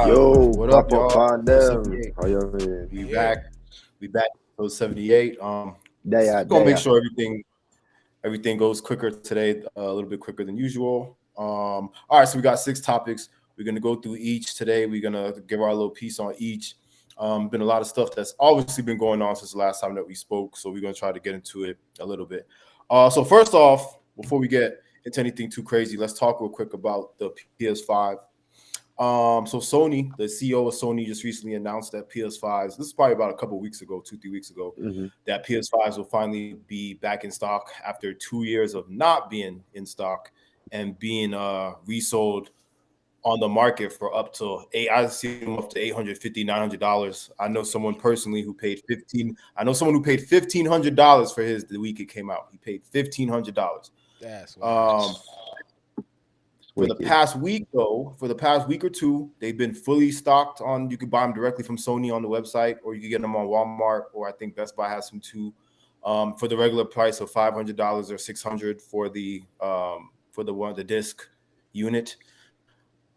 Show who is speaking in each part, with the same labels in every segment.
Speaker 1: Yo,
Speaker 2: What up,
Speaker 1: pop up
Speaker 2: y'all?
Speaker 1: on
Speaker 2: Episode
Speaker 1: them.
Speaker 2: 78.
Speaker 1: How you doing?
Speaker 2: We
Speaker 3: Yeah.
Speaker 2: back. We back. Episode 78.
Speaker 1: There,
Speaker 2: Gonna make
Speaker 1: there.
Speaker 2: sure everything goes quicker today, a little bit quicker than usual. All right, so we got 6 topics. We're gonna go through each today. We're gonna give our little piece on each. Been a lot of stuff that's obviously been going on since the last time that we spoke, so we're gonna try to get into it a little bit. So first off, before we get into anything too crazy, let's talk real quick about the PS5. So Sony, the CEO of Sony, just recently announced that PS5s. This is probably about a couple of weeks ago, 2-3 weeks ago,
Speaker 1: Mm-hmm.
Speaker 2: that PS5s will finally be back in stock after 2 years of not being in stock and being resold on the market for up to eight. I see them up to $850, $900. I know someone personally who paid 15. I know someone who paid $1,500 for his the week it came out. He paid $1,500.
Speaker 3: That's
Speaker 2: Um, for the
Speaker 1: Wicked.
Speaker 2: past week, though, for the past week or two, they've been fully stocked on. You could buy them directly from Sony on the website, or you can get them on Walmart, or I think Best Buy has some too. For the regular price of $500 or $600 for the disc unit.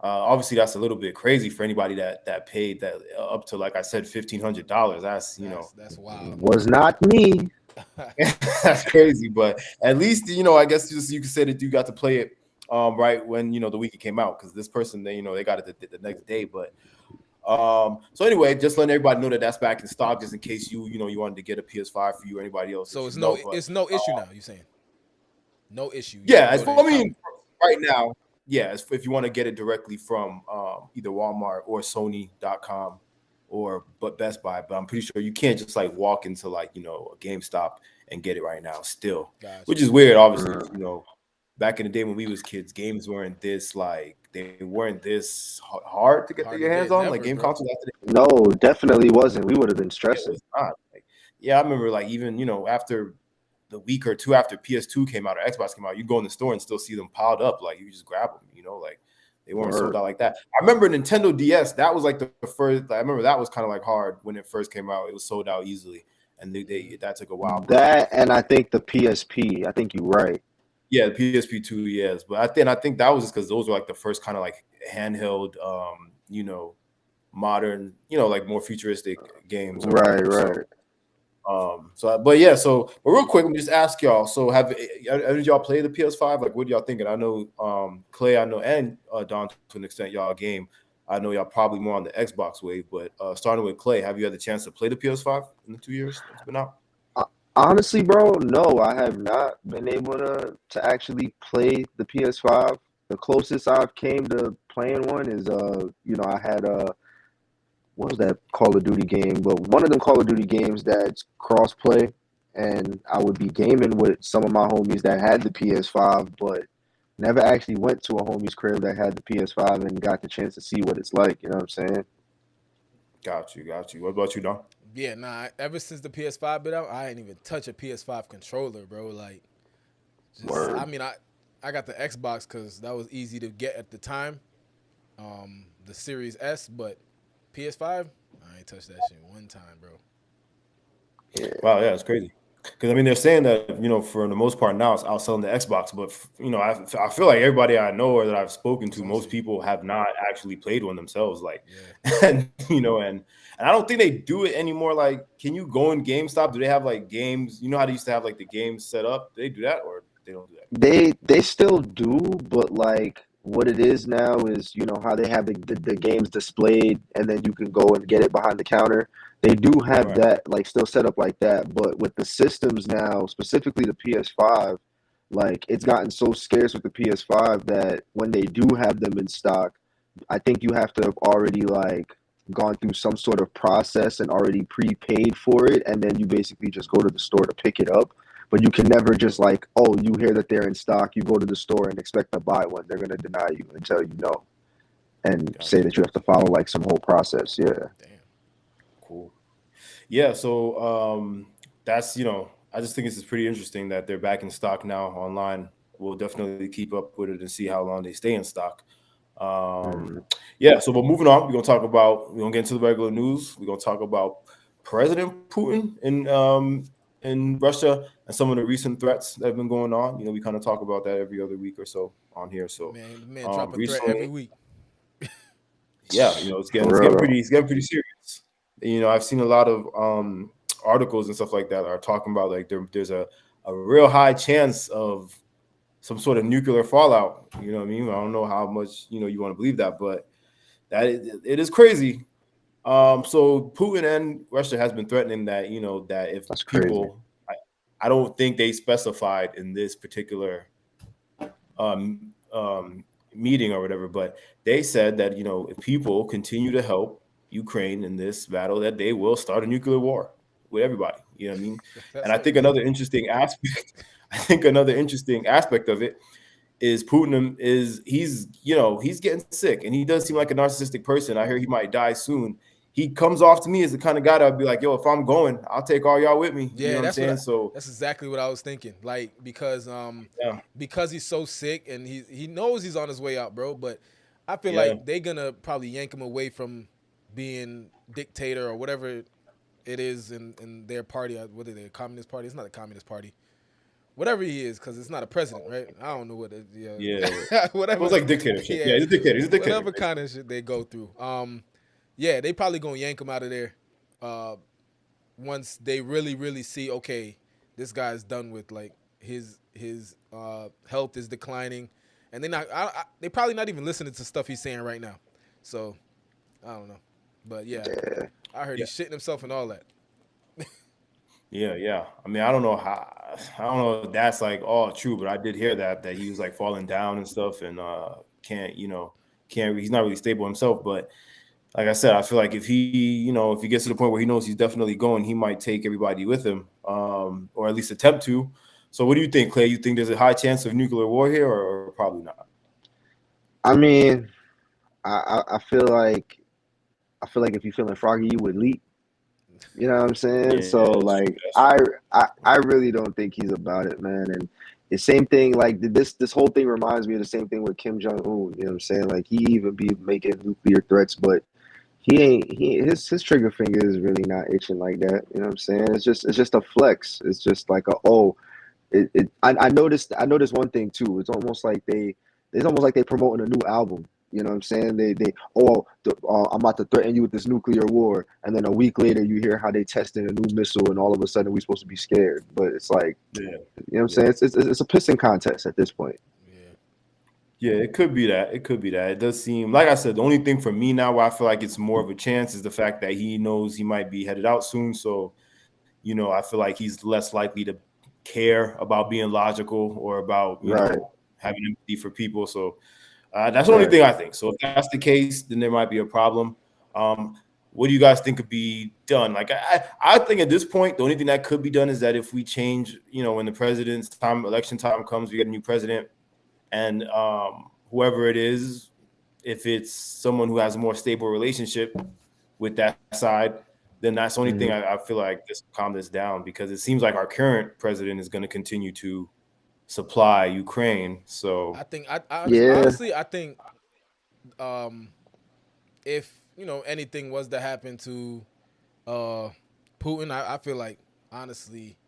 Speaker 2: Obviously, that's a little bit crazy for anybody that paid that up to, like I said, $1,500.
Speaker 3: that's wild.
Speaker 1: Was not me.
Speaker 2: That's crazy. But at least I guess just you could say that you got to play it right when the week it came out, because this person they got it the next day. But so anyway, just letting everybody know that that's back in stock, just in case you wanted to get a PS5 for you or anybody else.
Speaker 3: So it's
Speaker 2: But,
Speaker 3: no issue now. You saying no issue? You
Speaker 2: yeah,
Speaker 3: can go to
Speaker 2: I
Speaker 3: your
Speaker 2: mean, right now, yeah, if you want to get it directly from either Walmart or Sony.com or Best Buy, but I'm pretty sure you can't just like walk into a GameStop and get it right now still,
Speaker 3: Gotcha.
Speaker 2: which is weird. Obviously, back in the day when we was kids, games weren't this hard to get
Speaker 3: Hard
Speaker 2: your
Speaker 3: to
Speaker 2: hands
Speaker 3: get,
Speaker 2: on,
Speaker 3: never,
Speaker 2: like game
Speaker 3: bro.
Speaker 2: consoles after
Speaker 1: No, definitely wasn't. We would have been
Speaker 2: it
Speaker 1: stressing.
Speaker 2: was not. Like, yeah, I remember like even after the week or two after PS2 came out or Xbox came out, you go in the store and still see them piled up. Like you just grab them, like they weren't sold
Speaker 1: Word.
Speaker 2: out like that. I remember Nintendo DS. That was like the first. I remember that was kind of like hard when it first came out. It was sold out easily, and that took a while.
Speaker 1: That and I think the PSP. I think you're right.
Speaker 2: Yeah, the PSP 2, yes, but I think that was just because those were like the first kind of like handheld, modern, like more futuristic games. Or
Speaker 1: Right,
Speaker 2: whatever.
Speaker 1: right.
Speaker 2: But real quick, let me just ask y'all. So, did y'all play the PS5? Like, what y'all thinking? I know, Clay, I know, and Don, to an extent, y'all game. I know y'all probably more on the Xbox wave, but starting with Clay, have you had the chance to play the PS5 in the 2 years it's been out?
Speaker 1: Honestly, bro, no, I have not been able to actually play the PS5. The closest I've came to playing one is I had what was that Call of Duty game? But one of them Call of Duty games that's cross play, and I would be gaming with some of my homies that had the PS5, but never actually went to a homie's crib that had the PS5 and got the chance to see what it's like. You know what I'm saying?
Speaker 2: Got you. What about you, Don?
Speaker 3: Yeah, nah. Ever since the PS5 been out, I ain't even touch a PS5 controller, bro. Like,
Speaker 1: Word.
Speaker 3: I mean, I got the Xbox because that was easy to get at the time, the Series S, but PS5, I ain't touched that shit one time, bro.
Speaker 2: Wow, yeah, it's crazy. Because I mean, they're saying that for the most part now it's outselling the Xbox, but I feel like everybody I know or that I've spoken to, most people have not actually played one themselves. Like,
Speaker 3: Yeah.
Speaker 2: and I don't think they do it anymore. Like, can you go in GameStop? Do they have like games? You know how they used to have like the games set up? Do they do that or they don't do that?
Speaker 1: They still do, but like what it is now is how they have the games displayed and then you can go and get it behind the counter. They do have
Speaker 2: Right.
Speaker 1: that like still set up like that, but with the systems now, specifically the PS5, like it's gotten so scarce with the PS5 that when they do have them in stock, I think you have to have already like gone through some sort of process and already prepaid for it, and then you basically just go to the store to pick it up. But you can never just like, oh, you hear that they're in stock, you go to the store and expect to buy one. They're gonna deny you and tell you no, and say that you have to follow like some whole process. Yeah.
Speaker 3: Damn.
Speaker 2: Cool. Yeah, so that's I just think it's pretty interesting that they're back in stock now online. We'll definitely keep up with it and see how long they stay in stock. Yeah, so but moving on, we're gonna get into the regular news. We're gonna talk about President Putin in Russia and some of the recent threats that have been going on. We kind of talk about that every other week or so on here. So
Speaker 3: Man, the man drop a threat
Speaker 2: recently,
Speaker 3: every week.
Speaker 2: yeah, it's getting pretty serious. I've seen a lot of articles and stuff like that are talking about like there's a real high chance of some sort of nuclear fallout. You know what I mean? I don't know how much you want to believe that, but it is crazy. So Putin and Russia has been threatening that that if
Speaker 1: That's crazy.
Speaker 2: people, I don't think they specified in this particular um, um, meeting or whatever, but they said that if people continue to help Ukraine in this battle, that they will start a nuclear war with everybody. You know what I mean? And I think another interesting aspect, of it is Putin he's getting sick, and he does seem like a narcissistic person. I hear he might die soon. He comes off to me as the kind of guy that I'd be like, yo, if I'm going, I'll take all y'all with me.
Speaker 3: Yeah,
Speaker 2: you know what I'm saying?
Speaker 3: So that's exactly what I was thinking. Like because he's so sick and he knows he's on his way out, bro. But I feel like they're gonna probably yank him away from being dictator or whatever it is in their party. What are they? Communist Party? It's not a Communist Party. Whatever he is, because it's not a president, right? I don't know what.
Speaker 2: Whatever. It's like dictatorship. Yeah, he's a dictator. He's a dictator.
Speaker 3: Whatever kind of shit they go through. Yeah, they probably gonna yank him out of there. Once they really see, okay, this guy's done with, like his health is declining, and they probably not even listening to stuff he's saying right now. So I don't know, but yeah. I heard he's shitting himself and all that.
Speaker 2: Yeah. I mean, I don't know if that's like all true, but I did hear that he was like falling down and stuff, and he's not really stable himself. But like I said, I feel like if he gets to the point where he knows he's definitely going, he might take everybody with him, or at least attempt to. So what do you think, Clay? You think there's a high chance of nuclear war here, or probably not?
Speaker 1: I mean, I feel like if you're feeling froggy, you would leak. You know what I'm saying?
Speaker 2: Yeah,
Speaker 1: so like I really don't think he's about it, man. And the same thing, like this whole thing reminds me of the same thing with Kim Jong-un. You know what I'm saying? Like he even be making nuclear threats, but his trigger finger is really not itching like that. You know what I'm saying? It's just a flex. It's just like I noticed one thing too. It's almost like they promoting a new album. You know what I'm saying? I'm about to threaten you with this nuclear war, and then a week later you hear how they tested a new missile, and all of a sudden we're supposed to be scared. But it's like, you know what I'm saying? It's a pissing contest at this point.
Speaker 2: Yeah, it could be that. It does seem, like I said, the only thing for me now where I feel like it's more of a chance is the fact that he knows he might be headed out soon. So, I feel like he's less likely to care about being logical or about having empathy for people. So. That's the only thing I think. So if that's the case, then there might be a problem. What do you guys think could be done? Like I think at this point, the only thing that could be done is that if we change, when the president's election time comes, we get a new president, and whoever it is, if it's someone who has a more stable relationship with that side, then that's the only thing I feel like this calm this down, because it seems like our current president is going to continue to supply Ukraine. So
Speaker 3: I think honestly, I think if anything was to happen to Putin, I feel like honestly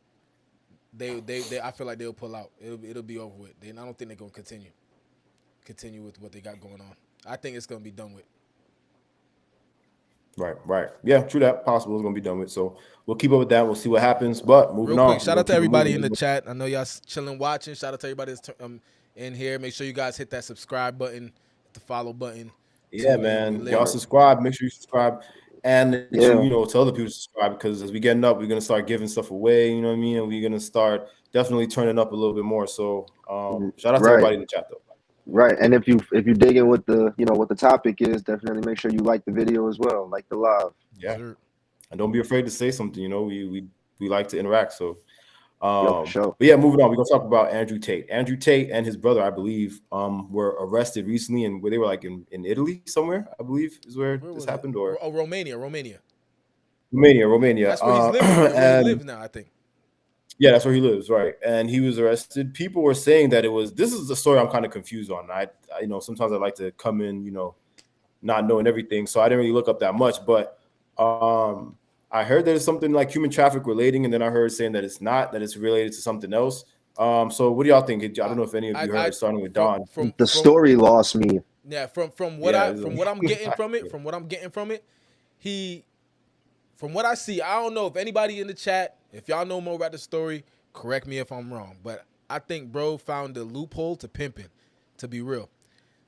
Speaker 3: they I feel like they'll pull out. It'll be over with. I don't think they're gonna continue with what they got going on. I think it's gonna be done with.
Speaker 2: Right. Yeah, true that. Possible it's going to be done with. So we'll keep up with that. We'll see what happens. But moving on.
Speaker 3: Shout out to everybody in the chat. I know y'all chilling, watching. Shout out to everybody that's in here. Make sure you guys hit that subscribe button, the follow button.
Speaker 2: Yeah, man. Y'all subscribe. Make sure you subscribe. And tell other people to subscribe, because as we getting up, we're going to start giving stuff away. You know what I mean? And we're going to start definitely turning up a little bit more. So shout out to everybody in the chat, though.
Speaker 1: Right, and if you dig in what the topic is, definitely make sure you like the video as well, like the live.
Speaker 2: Yeah, sure. And don't be afraid to say something. We like to interact. So,
Speaker 1: sure.
Speaker 2: But yeah, moving on. We're gonna talk about Andrew Tate. Andrew Tate and his brother, I believe, were arrested recently, and where they were like in Italy somewhere. I believe is where this happened, or
Speaker 3: Romania.
Speaker 2: Romania.
Speaker 3: That's where he's living. Where he lives now, I think.
Speaker 2: Yeah, that's where he lives, right? And he was arrested. People were saying that this is the story I'm kind of confused on. I sometimes I like to come in, not knowing everything, so I didn't really look up that much. But I heard there's something like human traffic relating, and then I heard saying that it's not, that it's related to something else. So what do y'all think? I don't know if any of you heard, starting with Don.
Speaker 1: The story lost me.
Speaker 3: Yeah, from
Speaker 2: Yeah,
Speaker 3: what I'm getting from it, from what I see, I don't know if anybody in the chat, if y'all know more about the story, correct me if I'm wrong, but I think bro found the loophole to pimping, to be real.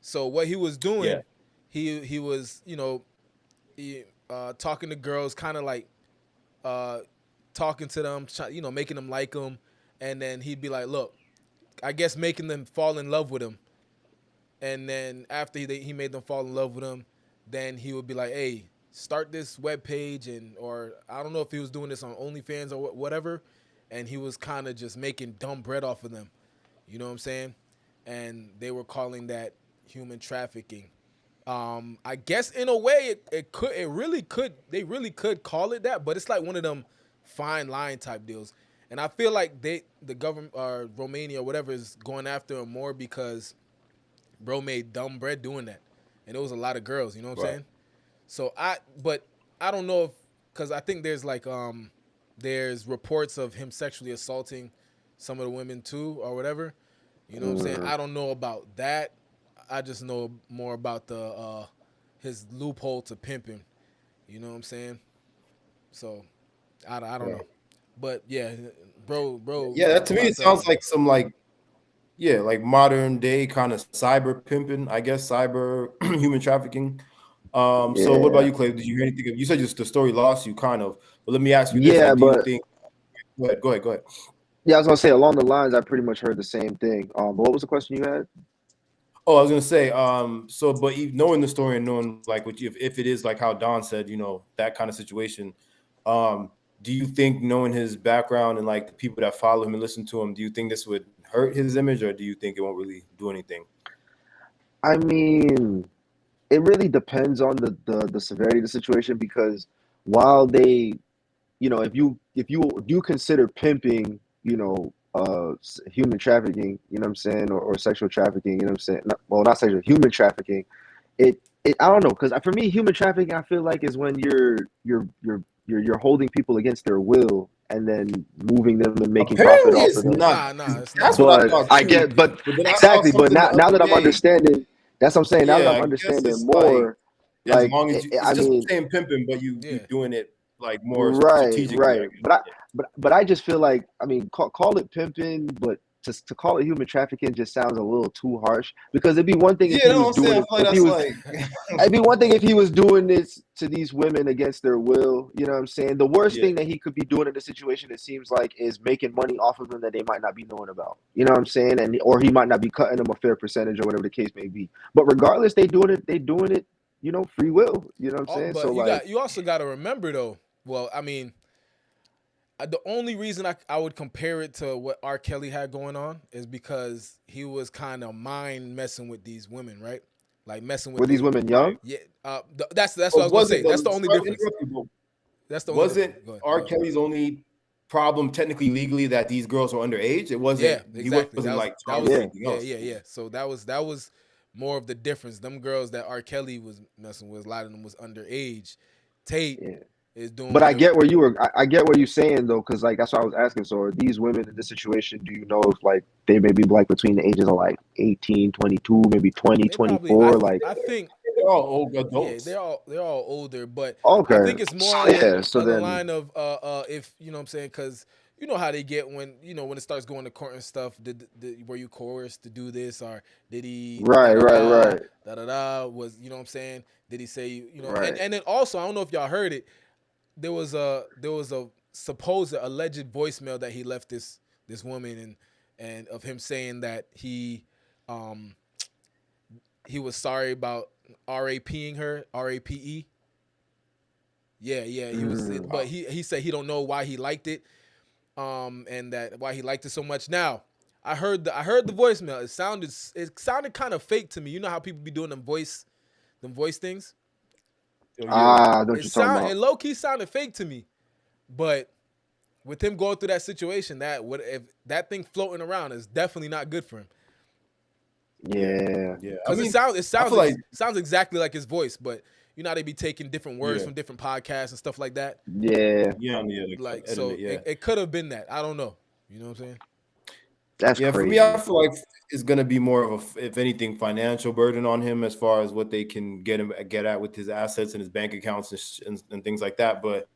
Speaker 3: So what he was doing, he was, talking to girls, kind of like talking to them, making them like him, and then he'd be like, look, I guess making them fall in love with him. And then after he made them fall in love with him, then he would be like, hey, start this web page, or I don't know if he was doing this on OnlyFans or whatever, and he was kind of just making dumb bread off of them. You know what I'm saying? And they were calling that human trafficking. I guess in a way they really could call it that, but it's like one of them fine line type deals. And I feel like the government or Romania or whatever is going after him more because bro made dumb bread doing that, and it was a lot of girls. You know what I'm saying? So but I don't know if, because I think there's like there's reports of him sexually assaulting some of the women too or whatever. You know what I'm saying? I don't know about that. I just know more about the his loophole to pimping. You know what I'm saying? So I don't know, but yeah, bro.
Speaker 2: Yeah, that to me it sounds like some like modern day kind of cyber pimping, I guess, cyber human trafficking. So what about you, Clay? Did you hear anything? You said just the story lost you kind of, but let me ask you this: do you think? Go ahead.
Speaker 1: Yeah, I was gonna say along the lines, I pretty much heard the same thing. But what was the question you had?
Speaker 2: Oh, I was gonna say, but knowing the story and knowing like if it is like how Don said, that kind of situation, do you think knowing his background and like the people that follow him and listen to him, do you think this would hurt his image, or do you think it won't really do anything?
Speaker 1: I mean, it really depends on the severity of the situation, because while they, if you do consider pimping, human trafficking, you know what I'm saying, or sexual trafficking, you know what I'm saying, not sexual, human trafficking, it I don't know, because for me, human trafficking, I feel like, is when you're holding people against their will and then moving them and making profit off of them.
Speaker 3: Nah, it's
Speaker 2: that's
Speaker 3: not.
Speaker 2: what I thought.
Speaker 1: I get, but exactly. But now that I'm understanding, that's what I'm saying. Now that I'm understanding more,
Speaker 2: like, as long as it's just the same pimping, but you doing it like more strategically.
Speaker 1: Right. But I just feel like, I mean, call it pimping, but to call it human trafficking just sounds a little too harsh, because it'd be one thing if he was doing it. It'd be one thing if he was doing this to these women against their will. You know what I'm saying? The worst thing that he could be doing in this situation, it seems like, is making money off of them that they might not be knowing about. You know what I'm saying? Or he might not be cutting them a fair percentage or whatever the case may be. But regardless, they doing it, free will. You know what I'm saying?
Speaker 3: But
Speaker 1: so
Speaker 3: you also got to remember though. Well, I mean, the only reason I would compare it to what R. Kelly had going on is because he was kind of mind messing with these women, right? Like messing with
Speaker 1: these women young.
Speaker 3: Yeah, that's what I was gonna say. That's the only difference. That's the only
Speaker 2: wasn't R. Kelly's only problem technically legally that these girls were underage? It wasn't.
Speaker 3: Yeah, exactly.
Speaker 2: He wasn't
Speaker 3: Yeah. So that was more of the difference. Them girls that R. Kelly was messing with, a lot of them was underage. Tate is doing.
Speaker 1: But I get where you're saying though, because like that's what I was asking. So are these women in this situation, do you know if like they may be like between the ages of like 18, 22, maybe 20, 24?
Speaker 3: I think
Speaker 2: they're all old adults.
Speaker 3: Yeah, they're all older, but
Speaker 1: okay.
Speaker 3: I think it's more on the line of if you know what I'm saying, because you know how they get when it starts going to court and stuff. Were you coerced to do this, or did he
Speaker 1: right
Speaker 3: was, you know what I'm saying? Did he say
Speaker 1: right.
Speaker 3: and then also, I don't know if y'all heard it. There was a supposed alleged voicemail that he left this woman and of him saying that he was sorry about RAPing her, RAPE. Yeah, he was, but he said he don't know why he liked it, and that why he liked it so much. Now, I heard the voicemail. It sounded kind of fake to me. You know how people be doing them voice things. It low key sounded fake to me, but with him going through that situation, if that thing floating around is definitely not good for him.
Speaker 1: Yeah.
Speaker 3: Because it sounds exactly like his voice, but you know how they be taking different words from different podcasts and stuff like that.
Speaker 1: Yeah.
Speaker 3: Like so, it could have been that. I don't know. You know what I'm saying?
Speaker 1: That's
Speaker 2: Yeah, for
Speaker 1: crazy.
Speaker 2: me, I feel like it's gonna be more of a, if anything, financial burden on him as far as what they can get at with his assets and his bank accounts and things like that. But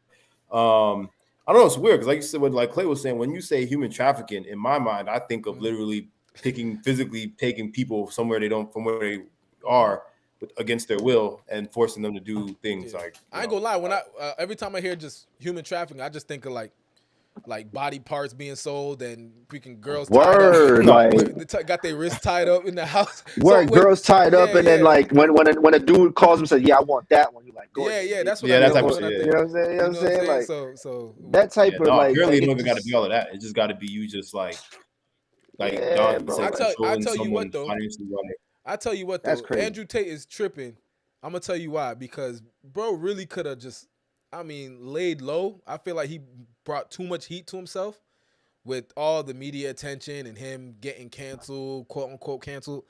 Speaker 2: I don't know, it's weird because like you said, what like Clay was saying, when you say human trafficking, in my mind, I think of literally physically taking people somewhere they don't from where they are against their will and forcing them to do things like
Speaker 3: I ain't gonna lie. When I every time I hear just human trafficking, I just think of like body parts being sold and freaking girls tied up.
Speaker 1: Word,
Speaker 2: no,
Speaker 1: like
Speaker 3: Got their wrists tied up in the house. So
Speaker 1: where girls tied up, and then
Speaker 3: yeah,
Speaker 1: like when a dude calls him and says, "Yeah, I want that one," you like, go ahead,
Speaker 3: yeah.
Speaker 1: bitch.
Speaker 3: That's what
Speaker 2: yeah,
Speaker 3: I
Speaker 2: that
Speaker 3: think
Speaker 2: type
Speaker 3: of
Speaker 2: of
Speaker 3: when
Speaker 2: shit.
Speaker 3: I
Speaker 1: You
Speaker 3: think.
Speaker 1: know what I'm saying? You know what I'm saying? Like
Speaker 3: So
Speaker 1: that type
Speaker 2: Yeah,
Speaker 1: of
Speaker 2: no,
Speaker 1: like
Speaker 2: apparently it
Speaker 1: it
Speaker 2: don't even got to be
Speaker 1: just
Speaker 2: all of that. It just got to be you just like
Speaker 1: yeah,
Speaker 2: Don
Speaker 1: bro.
Speaker 2: said,
Speaker 1: Like
Speaker 3: I
Speaker 2: controlling
Speaker 3: tell you what
Speaker 2: someone
Speaker 3: though.
Speaker 2: financially right.
Speaker 3: I tell you what
Speaker 1: that's
Speaker 3: though.
Speaker 1: crazy.
Speaker 3: Andrew Tate is tripping. I'm gonna tell you why. Because bro really could have just, I mean, laid low. I feel like he brought too much heat to himself with all the media attention and him getting canceled, quote unquote canceled.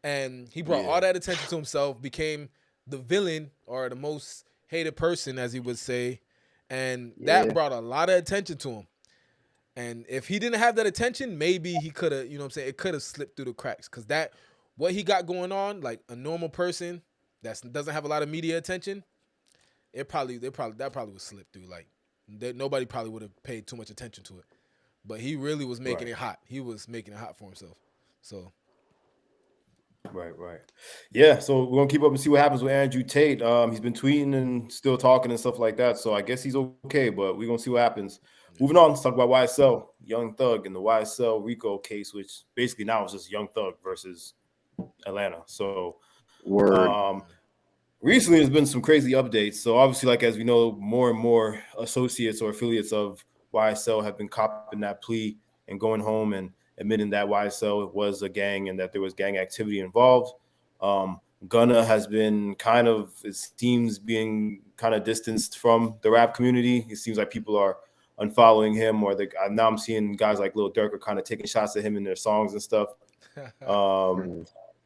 Speaker 3: And he brought all that attention to himself, became the villain or the most hated person, as he would say. And that
Speaker 1: Yeah,
Speaker 3: brought a lot of attention to him. And if he didn't have that attention, maybe he could have, you know what I'm saying, it could have slipped through the cracks. Cause that what he got going on, like a normal person that doesn't have a lot of media attention, that probably would slip through. Like nobody probably would have paid too much attention to it. But he really was making it hot. He was making it hot for himself. So
Speaker 2: Right. Yeah, so we're gonna keep up and see what happens with Andrew Tate. He's been tweeting and still talking and stuff like that. So I guess he's okay, but we're gonna see what happens. Moving on, let's talk about YSL, Young Thug, and the YSL Rico case, which basically now is just Young Thug versus Atlanta. So
Speaker 1: word.
Speaker 2: recently there's been some crazy updates. So obviously, like as we know, more and more associates or affiliates of YSL have been copping that plea and going home and admitting that YSL was a gang and that there was gang activity involved. Gunna has been kind of, it seems, being kind of distanced from the rap community. It seems like people are unfollowing him, or now I'm seeing guys like Lil Durk are kind of taking shots at him in their songs and stuff.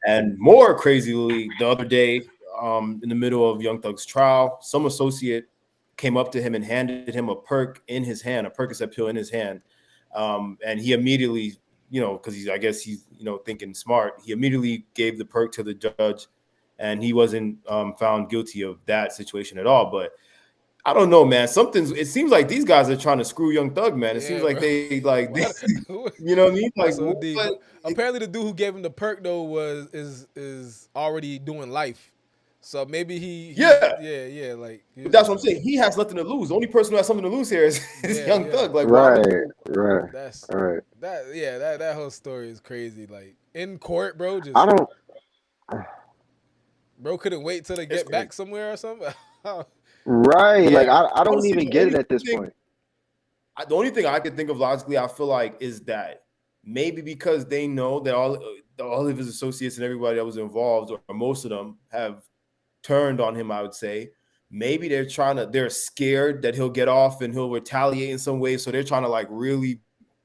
Speaker 2: And more crazily, the other day, in the middle of Young Thug's trial, some associate came up to him and handed him a perk in his hand, a Percocet pill in his hand. And he immediately, because I guess he's, thinking smart, he immediately gave the perk to the judge, and he wasn't found guilty of that situation at all. But I don't know, man. It seems like these guys are trying to screw Young Thug, man. It seems like
Speaker 3: bro.
Speaker 2: they you know what I mean? Like,
Speaker 3: That's OD. But apparently, the dude who gave him the perk though is already doing life. So maybe yeah. Like
Speaker 2: but that's what I'm saying. He has nothing to lose. The only person who has something to lose here is Young Thug. Like, why would you?
Speaker 1: Right.
Speaker 3: That's
Speaker 1: Right.
Speaker 3: that whole story is crazy. Like in court, bro.
Speaker 1: I don't.
Speaker 3: Bro couldn't wait till they get back somewhere or something.
Speaker 1: Right.
Speaker 2: Yeah.
Speaker 1: Like I don't
Speaker 2: Honestly,
Speaker 1: even get it at this point.
Speaker 2: The only thing I can think of logically, I feel like, is that maybe because they know that all of his associates and everybody that was involved, or most of them, have turned on him, I would say. Maybe they're scared that he'll get off and he'll retaliate in some way. So they're trying to like really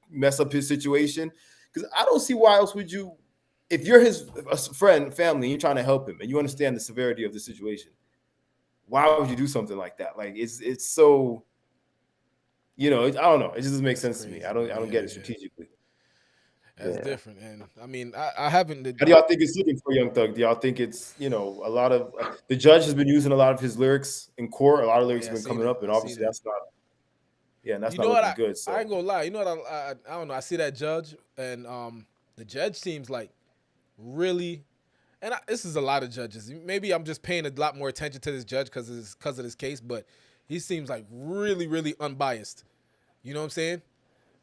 Speaker 2: mess up his situation. Because I don't see why else would you, if you're his friend, family, and you're trying to help him and you understand the severity of the situation, why would you do something like that? Like it's so, I don't know. It just doesn't make sense to me. I don't get it strategically.
Speaker 3: That's different. And I mean, I haven't.
Speaker 2: How do y'all think it's looking for Young Thug? Do y'all think it's, a lot of the judge has been using a lot of his lyrics in court? A lot of lyrics have been coming up, and obviously that's not. Yeah, and that's not looking good. So
Speaker 3: I ain't gonna lie. You know what? I don't know. I see that judge, and the judge seems like really. And this is a lot of judges. Maybe I'm just paying a lot more attention to this judge because of this case, but he seems like really, really unbiased. You know what I'm saying?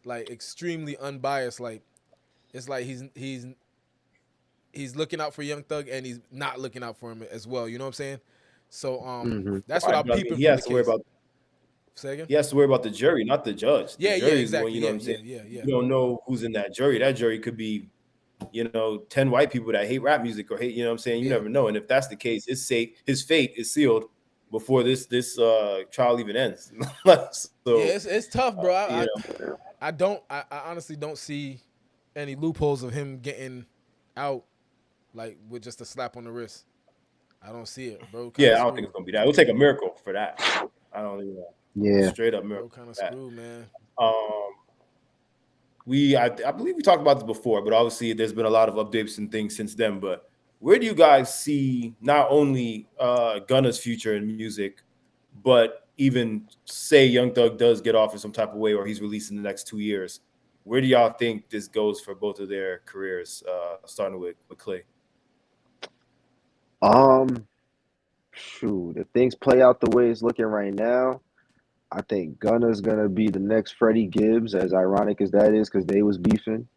Speaker 3: Like extremely unbiased. Like it's like he's looking out for Young Thug and he's not looking out for him as well. You know what I'm saying? So that's what I'm peeping
Speaker 2: he
Speaker 3: from
Speaker 2: has
Speaker 3: the
Speaker 2: to worry
Speaker 3: case.
Speaker 2: about.
Speaker 3: Say again?
Speaker 2: He has to worry about the jury, not the judge. The jury is the one, you know what I'm saying?
Speaker 3: Yeah.
Speaker 2: You don't know who's in that jury. That jury could be, 10 white people that hate rap music or hate, you know what I'm saying? You never know. And if that's the case, his fate is sealed before this trial even ends. So,
Speaker 3: yeah, it's tough, bro. I honestly don't see any loopholes of him getting out like with just a slap on the wrist. I don't see it, bro.
Speaker 2: I don't think it's gonna be that. It'll take a miracle for that. I don't even know.
Speaker 1: Yeah.
Speaker 2: Straight up miracle.
Speaker 3: Bro, kind of screwed, man.
Speaker 2: I believe we talked about this before, but obviously there's been a lot of updates and things since then. But where do you guys see not only Gunna's future in music, but even say Young Thug does get off in some type of way, or he's released in the next 2 years? Where do y'all think this goes for both of their careers, starting with Clay?
Speaker 1: Shoot, if things play out the way it's looking right now, I think Gunna's gonna be the next Freddie Gibbs, as ironic as that is, because they was beefing.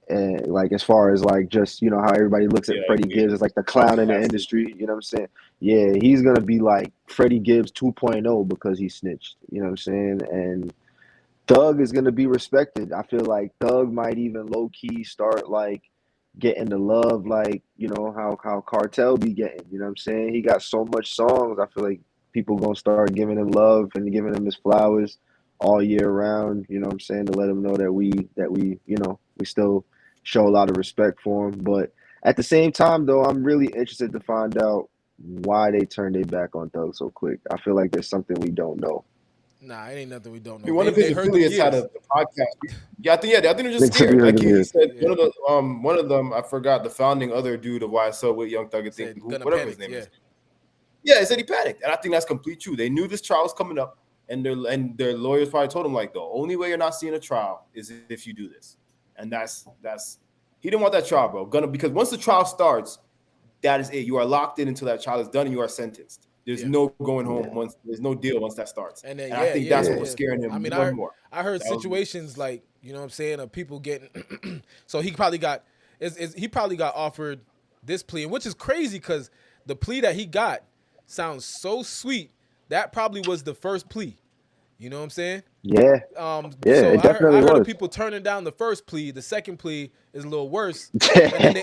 Speaker 1: And like as far as like just how everybody looks at
Speaker 2: Yeah,
Speaker 1: Freddie Gibbs as like the clown in the industry, you know what I'm saying? Yeah, he's gonna be like Freddie Gibbs 2.0 because he snitched, you know what I'm saying? And Thug is gonna be respected. I feel like Thug might even low key start like getting the love like how Cartel be getting. You know what I'm saying? He got so much songs. I feel like people gonna start giving him love and giving him his flowers all year round. You know what I'm saying? To let him know that we we still show a lot of respect for him. But at the same time, though, I'm really interested to find out why they turned their back on Thug so quick. I feel like there's something we don't know.
Speaker 3: Nah, it ain't nothing we don't know.
Speaker 2: I mean, one of his affiliates had a podcast. I think they're just scared. Like he said, one of them, I forgot the founding other dude of YSL with Young Thug, I think, whatever his name is. Yeah, he said he panicked, and I think that's complete true. They knew this trial was coming up, and their lawyers probably told him like the only way you're not seeing a trial is if you do this, and that's he didn't want that trial, bro. Because once the trial starts, that is it. You are locked in until that trial is done, and you are sentenced. There's no going home there's no deal once that starts. And I think that's what was scaring him.
Speaker 3: I mean, I heard situations like, you know what I'm saying, of people getting so he probably got offered this plea, which is crazy because the plea that he got sounds so sweet. That probably was the first plea. You know what I'm saying?
Speaker 1: Yeah.
Speaker 3: So
Speaker 1: it definitely
Speaker 3: I heard
Speaker 1: was.
Speaker 3: of people turning down the first plea. The second plea is a little worse. And then they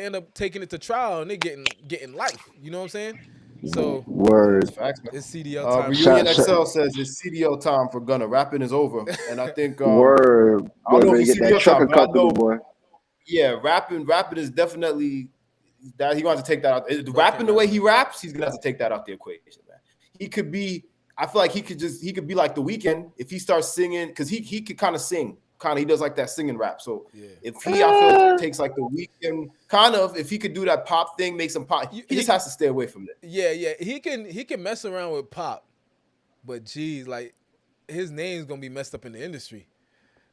Speaker 3: end up taking it to trial and they getting life. You know what I'm saying? So
Speaker 1: word.
Speaker 3: It's CDL time.
Speaker 2: Reunion XL says it's CDL time for Gunna. Rapping is over, and I think
Speaker 1: word.
Speaker 2: I don't know if
Speaker 1: get
Speaker 2: it's
Speaker 1: that
Speaker 2: CDL
Speaker 1: trucker
Speaker 2: time, but I know,
Speaker 1: boy.
Speaker 2: Yeah, rapping is definitely that he wants to take that out. Rapping the way he raps, he's gonna have to take that out the equation, man. He could be. I feel like he could be like The Weeknd if he starts singing, because he could kind of sing. He does like that singing rap. So if I feel takes like The Weeknd, if he could do that pop thing, make some pop, he just has to stay away from it.
Speaker 3: Yeah, he can mess around with pop, but geez, like his name's gonna be messed up in the industry,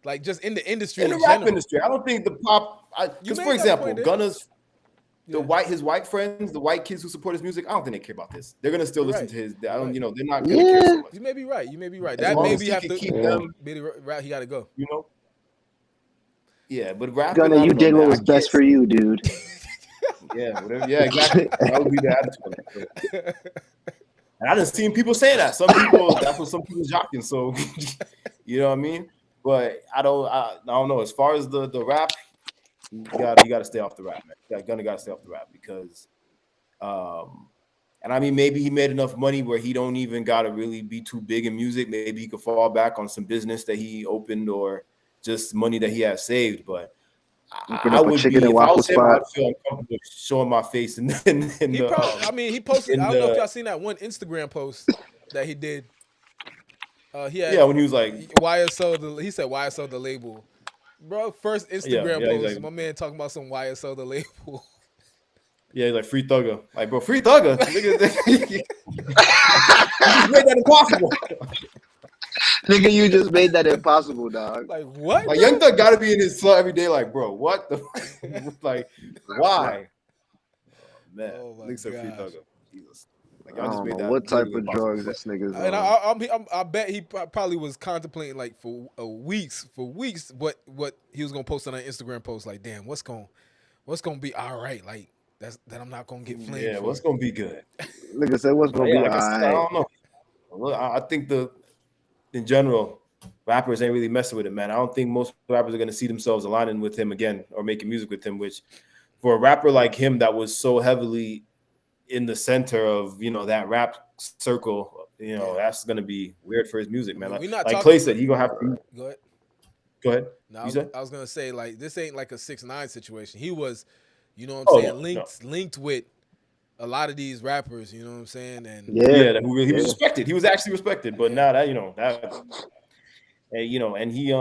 Speaker 3: like just in the industry
Speaker 2: in the rap industry. I don't think the pop. Because for example, Gunna's his white friends, the white kids who support his music, I don't think they care about this. They're gonna still listen to his. They're not gonna care so much.
Speaker 3: You may be right.
Speaker 2: That maybe have to keep them.
Speaker 3: Be the route he got to go.
Speaker 2: Yeah, but rapping.
Speaker 1: Gunna, you did what was best for you, dude.
Speaker 2: Yeah, whatever. Yeah, exactly. That would be the attitude. And I done seen people say that. That's what some people jocking. So, you know what I mean. But I don't know. As far as the rap, you got to stay off the rap, man. Gunna got to stay off the rap because, and I mean, maybe he made enough money where he don't even got to really be too big in music. Maybe he could fall back on some business that he opened or just money that he has saved. But I would be, if I was him, I'd feel uncomfortable showing my face. And
Speaker 3: he posted. I don't know if y'all seen that one Instagram post that he did. He had,
Speaker 2: when he was like
Speaker 3: YSL. He said YSL the label, bro. First Instagram post, like, my man talking about some YSL the label.
Speaker 2: Yeah, he's like Free Thugger. Like, bro, Free Thugger. You just made that impossible.
Speaker 1: Nigga, you just made that impossible, dog.
Speaker 3: Like what?
Speaker 2: Like Young Thug got to be in his slot every day. Like, bro, what the? Like, why? Man, Free Thugger. Jesus. Like,
Speaker 1: I don't know what type of drugs this nigga's on.
Speaker 3: And I bet he probably was contemplating like for weeks what he was gonna post on an Instagram post. Like, damn, what's gonna be all right? Like that I'm not gonna get flamed.
Speaker 2: Yeah, what's gonna be good?
Speaker 1: Nigga said what's gonna be all right.
Speaker 2: I don't know. I think in general, rappers ain't really messing with it, man. I don't think most rappers are gonna see themselves aligning with him again or making music with him. Which, for a rapper like him that was so heavily in the center of that rap circle, that's gonna be weird for his music, man. Like Clay said, he gonna have to. Go ahead.
Speaker 3: No, I was gonna say, like, this ain't like a 6ix9ine situation. He was, you know what I'm saying, linked with a lot of these rappers, you know what I'm saying, and
Speaker 2: he was respected. He was actually respected, but now that and he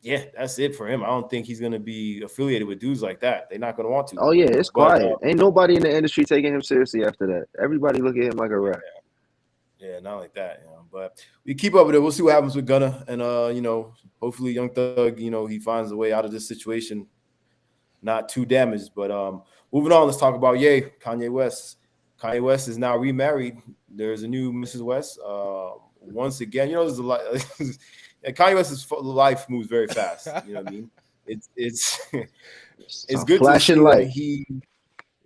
Speaker 2: yeah, that's it for him. I don't think he's gonna be affiliated with dudes like that. They're not gonna want to.
Speaker 1: Oh yeah, it's
Speaker 2: But
Speaker 1: quiet. Ain't nobody in the industry taking him seriously after that. Everybody look at him like a rat.
Speaker 2: yeah, not like that. But we keep up with it. We'll see what happens with Gunna, and hopefully Young Thug, he finds a way out of this situation, not too damaged. But moving on, let's talk about Kanye West. Kanye West is now remarried. There's a new Mrs. West. Once again, there's a lot. Kanye West's life moves very fast. You know what I mean? It's it's good to see
Speaker 1: light.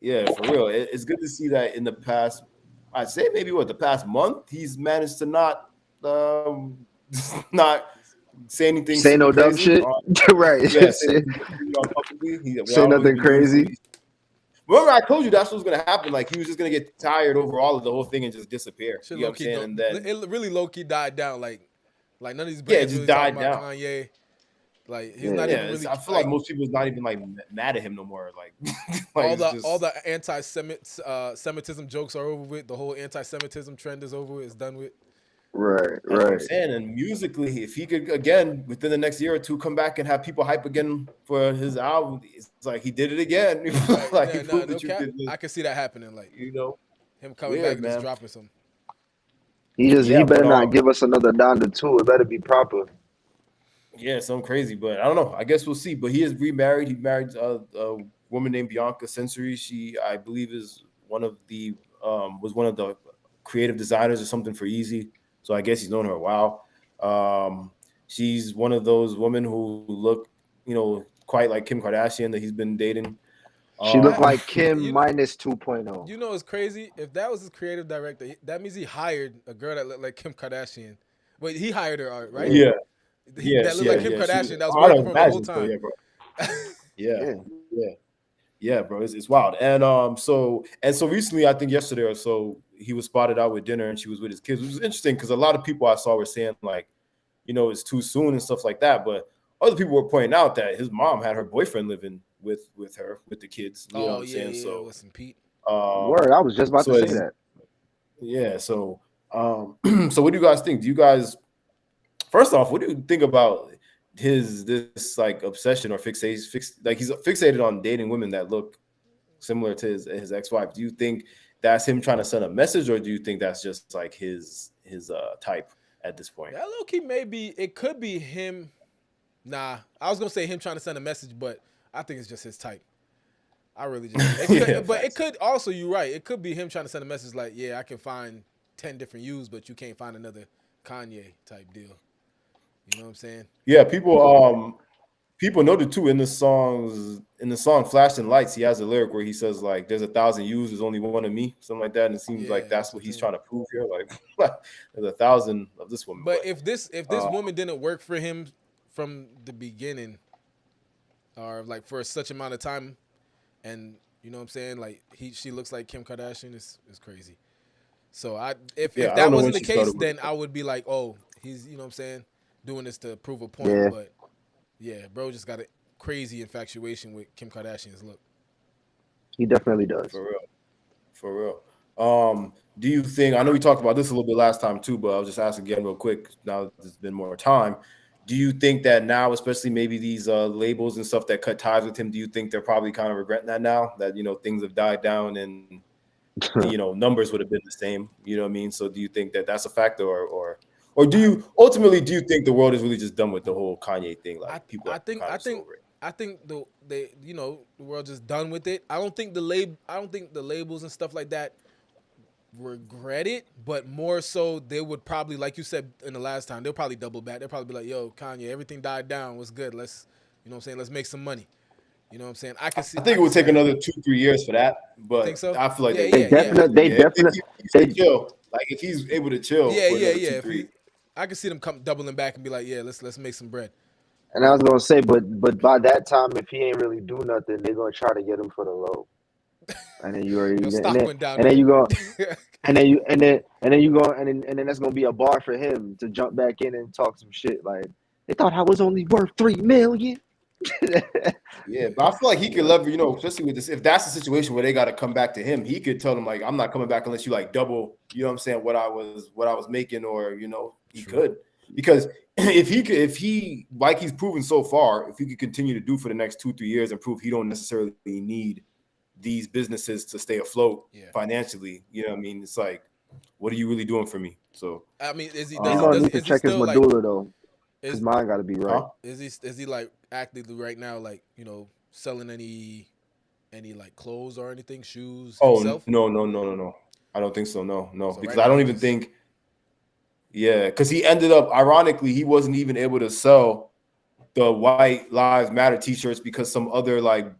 Speaker 2: for real. It's good to see that in the past, I'd say maybe the past month, he's managed to not say anything.
Speaker 1: Say no dumb shit. Right.
Speaker 2: Yeah,
Speaker 1: say
Speaker 2: well,
Speaker 1: nothing crazy.
Speaker 2: Remember, I told you that's what's gonna happen. Like, he was just gonna get tired over all of the whole thing and just disappear.
Speaker 3: Shit,
Speaker 2: you know what I'm saying? And then
Speaker 3: it really low key died down. Like none of these
Speaker 2: just
Speaker 3: brands really
Speaker 2: died
Speaker 3: talking about
Speaker 2: down.
Speaker 3: Kanye. Like he's not even really.
Speaker 2: I feel like most people's not even like mad at him no more. Like,
Speaker 3: all the anti-Semitism jokes are over with. The whole anti-Semitism trend is over with. It's done with.
Speaker 1: Right.
Speaker 2: That's what I'm saying. And musically, if he could again within the next year or two come back and have people hype again for his album, it's like he did it again.
Speaker 3: I can see that happening. Like him coming back and just dropping some.
Speaker 1: He better not give us another Donda 2. It better be proper.
Speaker 2: Yeah, something crazy, but I don't know. I guess we'll see. But he is remarried. He married a woman named Bianca Sensory. She, I believe, is was one of the creative designers or something for Yeezy. So I guess he's known her a while. She's one of those women who look, quite like Kim Kardashian that he's been dating.
Speaker 1: She looked like Kim minus 2.0.
Speaker 3: It's crazy. If that was his creative director, that means he hired a girl that looked like Kim Kardashian. Wait, he hired her, right?
Speaker 2: Yeah.
Speaker 3: That looked like Kim Kardashian. That was working for him the whole time.
Speaker 2: Yeah, bro. It's wild. And so recently, I think yesterday or so, he was spotted out with dinner and she was with his kids, which was interesting because a lot of people I saw were saying like, it's too soon and stuff like that. But other people were pointing out that his mom had her boyfriend living with her, with the kids. You know what I'm saying? So
Speaker 3: with some Pete.
Speaker 1: Word, I was just about to say that.
Speaker 2: Yeah. So so what do you guys think? Do you guys, first off, what do you think about this like obsession or like he's fixated on dating women that look similar to his ex-wife? Do you think that's him trying to send a message, or do you think that's just like his type at this point?
Speaker 3: That low key it could be him. Nah, I was gonna say him trying to send a message, but I think it's just his type. I really just it could also, you're right, it could be him trying to send a message like, I can find 10 different yous, but you can't find another Kanye type deal. You know what I'm saying?
Speaker 2: Yeah, people noted too in the song Flashing Lights, he has a lyric where he says like, there's 1,000 yous, there's only one of me, something like that. And it seems like that's what he's trying to prove here. Like there's 1,000 of this woman.
Speaker 3: But if this woman didn't work for him from the beginning, or like for such amount of time, and you know what I'm saying, like she looks like Kim Kardashian, is crazy. So if that wasn't the case, then I would be like, oh, he's, you know what I'm saying, doing this to prove a point.
Speaker 1: Yeah.
Speaker 3: But yeah, bro just got a crazy infatuation with Kim Kardashian's look.
Speaker 1: He definitely does.
Speaker 2: For real. Do you think, I know we talked about this a little bit last time too, but I'll just ask again real quick now that there's been more time. Do you think that now, especially maybe these labels and stuff that cut ties with him, do you think they're probably kind of regretting that now that, things have died down and, numbers would have been the same? You know what I mean? So do you think that that's a factor, or do you think the world is really just done with the whole Kanye thing? Like I
Speaker 3: think the world just done with it. I don't think the labels and stuff like that regret it, but more so they would probably, like you said in the last time, they'll probably double back. They'll probably be like, yo, Kanye, everything died down. What's good? Let's, you know what I'm saying? Let's make some money. You know what I'm saying? I think
Speaker 2: it would take another 2-3 years for that, but
Speaker 3: think so?
Speaker 2: I feel like
Speaker 1: they definitely
Speaker 2: chill. Like if he's able to chill,
Speaker 3: I can see them doubling back and be like, let's make some bread.
Speaker 1: And I was gonna say, but by that time, if he ain't really do nothing, they're gonna try to get him for the low. And then you already and then you go and then that's gonna be a bar for him to jump back in and talk some shit. Like, they thought I was only worth $3 million.
Speaker 2: Yeah, but I feel like he could leverage, especially with this. If that's the situation where they got to come back to him, he could tell them like, I'm not coming back unless you like double, what I'm saying, what I was making, or he could. because if he like he's proven so far, if he could continue to do for the next 2-3 years and prove he don't necessarily need these businesses to stay afloat financially, you know what I mean? It's like, what are you really doing for me? So
Speaker 3: I mean, is he?
Speaker 1: He's
Speaker 3: Does he?
Speaker 1: gonna
Speaker 3: Does
Speaker 1: need
Speaker 3: he?
Speaker 1: to
Speaker 3: Is he
Speaker 1: check his
Speaker 3: still like?
Speaker 1: medulla though, because
Speaker 3: Is
Speaker 1: mine got to be right.
Speaker 3: is he like actively right now like selling any like clothes or anything, shoes
Speaker 2: Oh
Speaker 3: himself?
Speaker 2: no. I don't think so. No,
Speaker 3: So
Speaker 2: because
Speaker 3: right
Speaker 2: I
Speaker 3: now
Speaker 2: don't
Speaker 3: he
Speaker 2: even
Speaker 3: just
Speaker 2: think. Yeah, because he ended up, ironically, he wasn't even able to sell the White Lives Matter T-shirts because some other like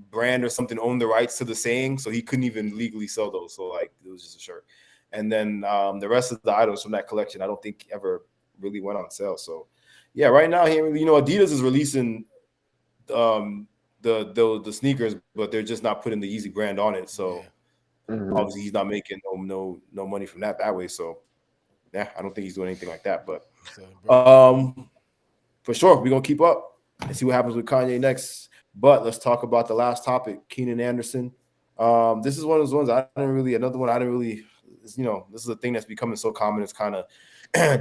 Speaker 2: brand or something owned the rights to the saying, so he couldn't even legally sell those. So like it was just a shirt, and then the rest of the items from that collection, I don't think ever really went on sale. So yeah, right now, Adidas is releasing the sneakers, but they're just not putting the Yeezy brand on it. So obviously he's not making no money from that way. So yeah, I don't think he's doing anything like that. But for sure, we're gonna keep up and see what happens with Kanye next. But let's talk about the last topic, Keenan Anderson. This is one of those ones this is a thing that's becoming so common. It's kind of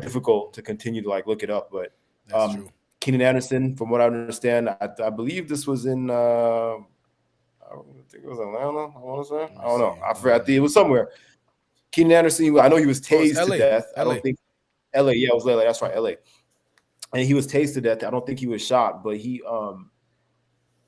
Speaker 2: difficult to continue to like look it up. But
Speaker 3: that's true.
Speaker 2: Keenan Anderson, from what I understand, I believe this was in I think it was Atlanta. I want to say. I don't know. I forgot. It was somewhere. Keenan Anderson. I know he was tased to death. I don't think LA. Yeah, it was LA. That's right, LA. And he was tased to death. I don't think he was shot, but he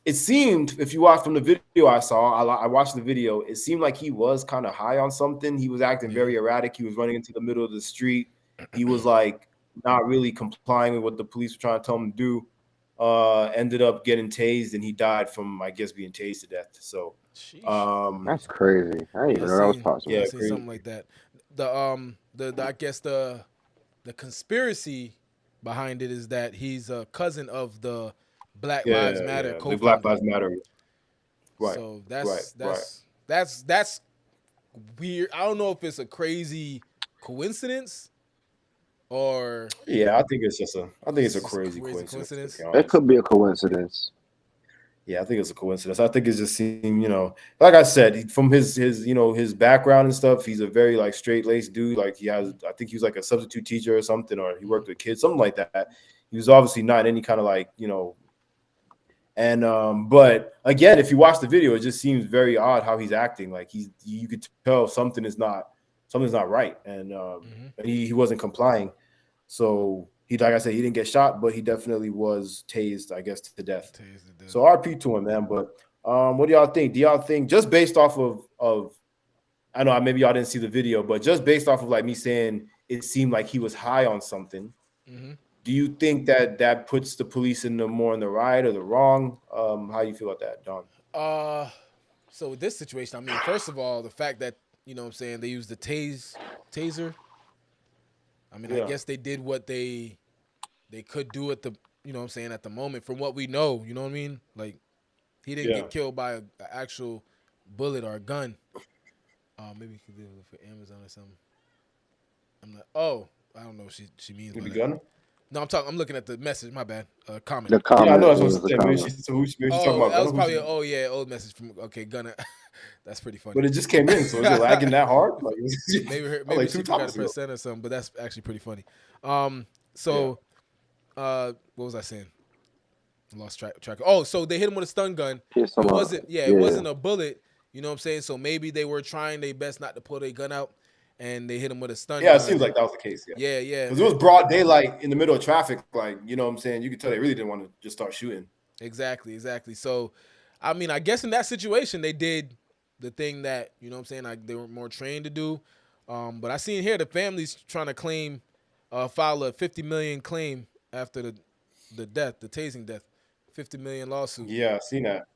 Speaker 2: it seemed, if you watch from the video I saw, I watched the video, it seemed like he was kind of high on something. He was acting very erratic. He was running into the middle of the street. He was like not really complying with what the police were trying to tell him to do. Ended up getting tased, and he died from, I guess, being tased to death. So
Speaker 1: that's crazy. I didn't even know that was possible.
Speaker 3: Yeah, I seen something like that. The I guess the conspiracy behind it is that he's a cousin of the Black Lives Matter co-founder.
Speaker 2: The Black Lives Matter. Right.
Speaker 3: So that's weird. I don't know if it's a crazy coincidence or
Speaker 2: I think it's a crazy coincidence.
Speaker 1: It could be a coincidence.
Speaker 2: Yeah, I think it's a coincidence. I think it's just like I said, from his his background and stuff, he's a very like straight-laced dude. Like I think he was like a substitute teacher or something, or he worked with kids, something like that. He was obviously not any kind of like, and but again, if you watch the video, it just seems very odd how he's acting. Like you could tell something's not right, and he wasn't complying. So like I said, he didn't get shot, but he definitely was tased, I guess, to death. So RP to him, man. But what do y'all think? Do y'all think, just based off of I know maybe y'all didn't see the video, but just based off of like me saying it seemed like he was high on something, do you think that puts the police in more on the right or the wrong? How do you feel about that, Don?
Speaker 3: So with this situation, I mean, first of all, the fact that they used the taser. I mean, I guess they did what they could do at the at the moment from what we know. You know what I mean? Like he didn't get killed by an actual bullet or a gun. Maybe he could do it for Amazon or something. I'm not. Oh, I don't know what she means by that. Gun? No, I'm looking at the message. My bad. Comment.
Speaker 1: The comment.
Speaker 2: Yeah, I know that's what I'm saying. She's talking about.
Speaker 3: That was probably old message from Gunna. That's pretty funny.
Speaker 2: But it just came in, so is it lagging that hard? Like,
Speaker 3: maybe she forgot to press send or something. But that's actually pretty funny. What was I saying? I lost track. Oh, so they hit him with a stun gun. It wasn't a bullet. You know what I'm saying? So maybe they were trying their best not to pull their gun out, and they hit him with a stun gun.
Speaker 2: Yeah, it seems like that was the case.
Speaker 3: Yeah.
Speaker 2: Because it was broad daylight in the middle of traffic. Like, you know what I'm saying? You could tell they really didn't want to just start shooting.
Speaker 3: Exactly. So, I mean, I guess in that situation, they did the thing that, you know what I'm saying, like they were more trained to do. But I seen here the family's trying to file a $50 million claim after the death, the tasing death, $50 million lawsuit.
Speaker 2: Yeah, I've seen that.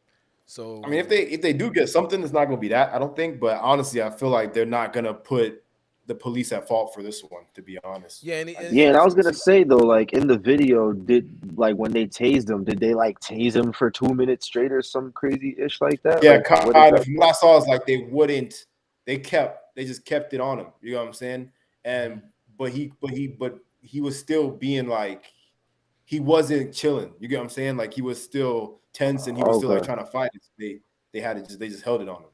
Speaker 3: So
Speaker 2: I mean, if they do get something, it's not going to be that, I don't think. But honestly, I feel like they're not going to put the police at fault for this one, to be honest.
Speaker 1: And I was going to say, though, like in the video, when they tased him, did they like tase him for 2 minutes straight or some crazy ish like that?
Speaker 2: Yeah,
Speaker 1: like,
Speaker 2: kind of. From what I saw is like they just kept it on him. You know what I'm saying? And but he was still being like, he wasn't chilling. You get what I'm saying? Like he was still tense and he was still like trying to fight it. They just held it on him.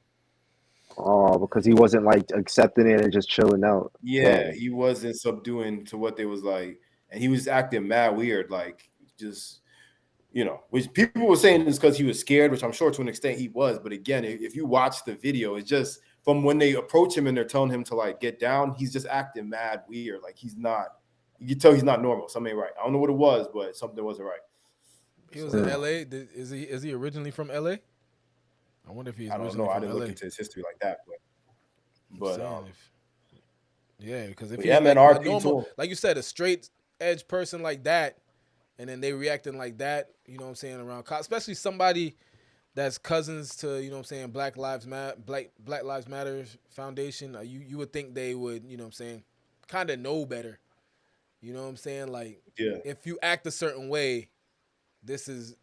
Speaker 1: Oh, because he wasn't like accepting it and just chilling out.
Speaker 2: Yeah, he wasn't subduing to what they was like. and he was acting mad weird, like just, you know, which people were saying is because he was scared, which I'm sure to an extent he was. But again, if you watch the video, it's just from when they approach him and they're telling him to like get down, he's just acting mad weird. Like he's not, you can tell he's not normal. Something ain't right. I don't know what it was, but something wasn't right.
Speaker 3: He was in LA. Is he originally from LA? I wonder if he's
Speaker 2: I don't
Speaker 3: originally
Speaker 2: know. I
Speaker 3: from
Speaker 2: didn't
Speaker 3: LA.
Speaker 2: look into his history like that, but
Speaker 3: yeah, because if
Speaker 2: yeah,
Speaker 3: he's
Speaker 2: man,
Speaker 3: like a
Speaker 2: RP
Speaker 3: normal,
Speaker 2: to him.
Speaker 3: like you said, a straight edge person like that, and then they reacting like that, you know what I'm saying, around especially somebody that's cousins to, you know what I'm saying, Black Lives Matter Foundation, you would think they would, you know what I'm saying, kind of know better. You know what I'm saying? Like,
Speaker 2: Yeah.
Speaker 3: if you act a certain way, this is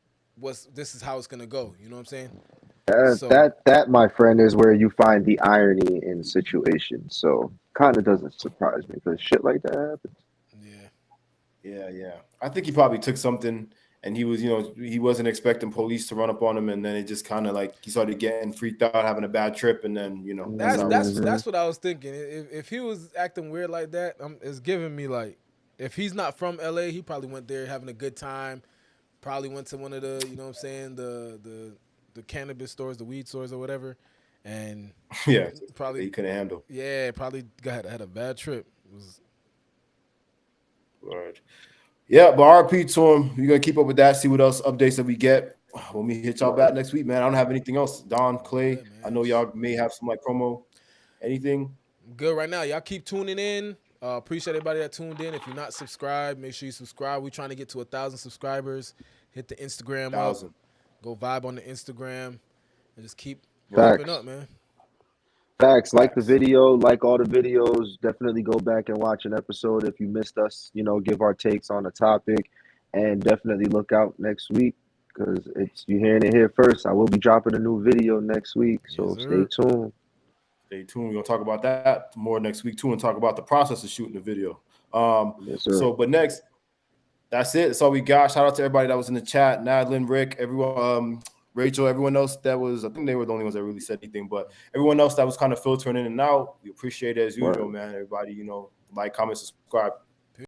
Speaker 3: how it's gonna go. You know what I'm saying? So
Speaker 1: That, my friend, is where you find the irony in situations. So kind of doesn't surprise me because shit like that happens.
Speaker 2: Yeah. I think he probably took something, and he was, you know, he wasn't expecting police to run up on him, and then it just kind of like he started getting freaked out, having a bad trip, and then, you know,
Speaker 3: that's what I was thinking. If he was acting weird like that, it's giving me like, if he's not from LA, he probably went there having a good time. Probably went to one of the, you know what I'm saying, the cannabis stores, the weed stores or whatever, and
Speaker 2: yeah,
Speaker 3: probably
Speaker 2: he couldn't handle.
Speaker 3: Yeah, probably had a bad trip.
Speaker 2: Right. Yeah, but RP to him. We're gonna keep up with that. See what else updates that we get when we hit y'all back next week, man. I don't have anything else. Don, Clay, I know y'all may have some like promo. Anything?
Speaker 3: Good right now. Y'all keep tuning in. Appreciate everybody that tuned in. If you're not subscribed, make sure you subscribe. We're trying to get to 1,000 subscribers. Hit the Instagram
Speaker 2: 1,000.
Speaker 3: up. Go vibe on the Instagram and just keep
Speaker 1: Facts.
Speaker 3: popping up, man.
Speaker 1: Facts. Like the video, like all the videos. Definitely go back and watch an episode if you missed us. You know, give our takes on the topic, and definitely look out next week because you're hearing it here first. I will be dropping a new video next week, so stay tuned.
Speaker 2: Stay tuned. We're gonna talk about that more next week too, and talk about the process of shooting the video.
Speaker 1: Yes, sir.
Speaker 2: So, but next, that's it. That's all we got. Shout out to everybody that was in the chat, Nadlin, Rick, everyone, Rachel, everyone else that was. I think they were the only ones that really said anything, but everyone else that was kind of filtering in and out, we appreciate it as usual, man. Everybody, you know, like, comment, subscribe.